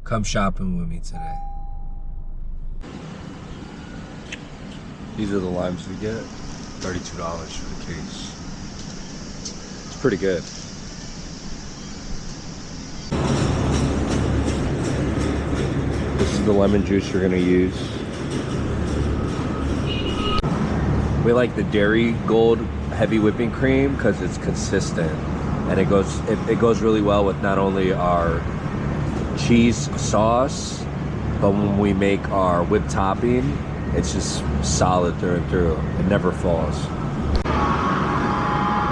Come shopping with me today. These are the limes we get. $32 for the case. It's pretty good. This is the lemon juice we're gonna use. We like the Dairy Gold heavy whipping cream because it's consistent, and it goes really well with not only our cheese sauce, but when we make our whipped topping, it's just solid through and through. It never falls.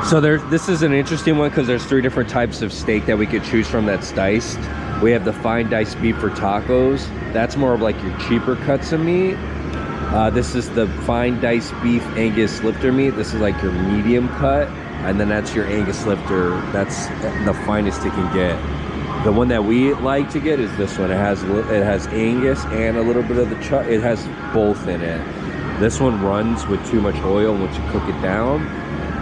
So this is an interesting one because there's 3 different types of steak that we could choose from that's diced. We have the fine diced beef for tacos. That's more of like your cheaper cuts of meat. This is the fine diced beef Angus lifter meat. This is like your medium cut, and then that's your Angus lifter. That's the finest it can get. The one that we like to get is this one. It has Angus and a little bit of the chuck. It has both in it. This one runs with too much oil, and once you cook it down,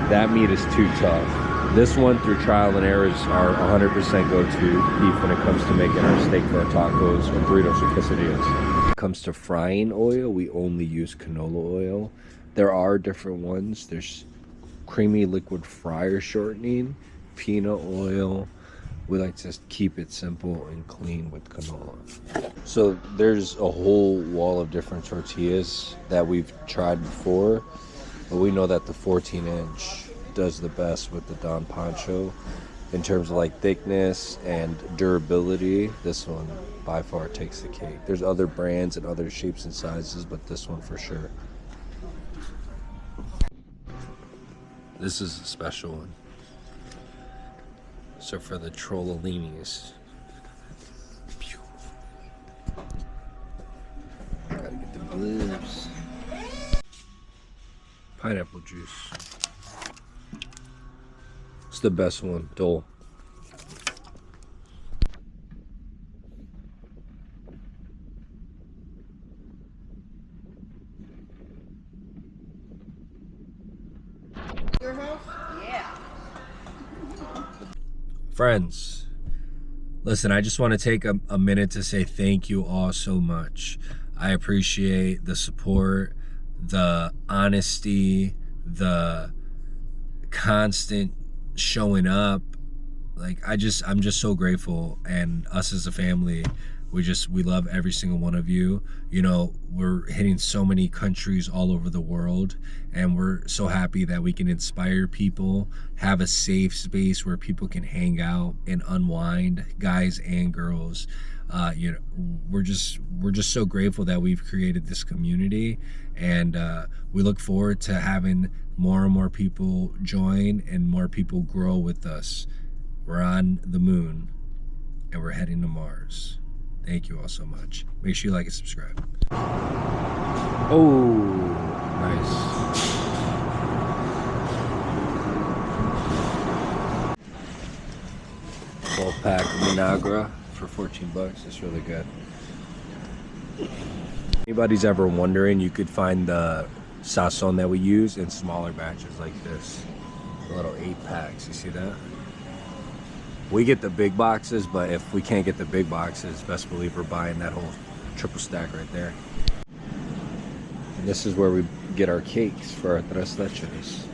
that meat is too tough. This one, through trial and error, is our 100% go-to beef when it comes to making our steak for our tacos or burritos or quesadillas. When it comes to frying oil, we only use canola oil. There are different ones. There's creamy liquid fryer shortening, peanut oil. We like to keep it simple and clean with canola. So there's a whole wall of different tortillas that we've tried before, but we know that the 14-inch does the best with the Don Pancho in terms of like thickness and durability. This one by far takes the cake. There's other brands and other shapes and sizes, but this one for sure. This is a special one. So for the trollolinis, gotta get the blips. Pineapple juice. It's the best one, Dole. Your house? Yeah. Friends, listen, I just want to take a minute to say thank you all so much. I appreciate the support, the honesty, the constant showing up. Like I'm just so grateful, and us as a family, we love every single one of you. You know, we're hitting so many countries all over the world, and we're so happy that we can inspire people, have a safe space where people can hang out and unwind, guys and girls. You know, we're just so grateful that we've created this community, and we look forward to having more and more people join and more people grow with us. We're on the moon and we're heading to Mars. Thank you all so much. Make sure you like and subscribe. Oh, nice. 12-pack Minagra for $14. It's really good. Anybody's ever wondering, you could find the sazon that we use in smaller batches like this. The little 8-packs, you see that? We get the big boxes, but if we can't get the big boxes, best believe we're buying that whole triple stack right there. And this is where we get our cakes for our tres leches.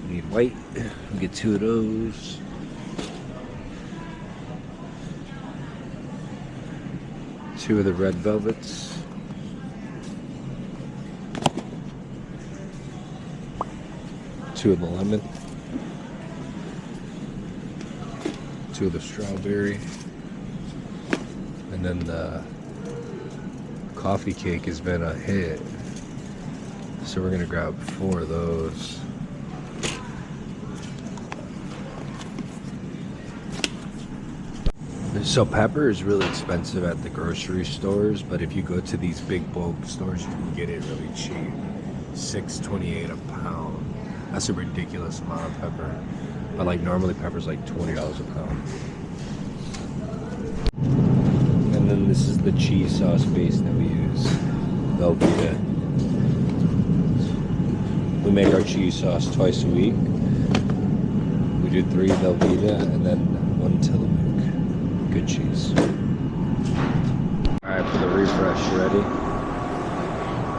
We need white. We get 2 of those. Two of the red velvets. Two of the lemon. 2 of the strawberry, and then the coffee cake has been a hit, so we're gonna grab 4 of those. So pepper is really expensive at the grocery stores, but if you go to these big bulk stores, you can get it really cheap. $6.28 a pound. That's a ridiculous amount of pepper. But like normally pepper's like $20 a pound. And then this is the cheese sauce base that we use, Velveeta. We make our cheese sauce twice a week. We do 3 Velveeta and then 1 Tillamook. Good cheese. All right, for the refresh, you ready?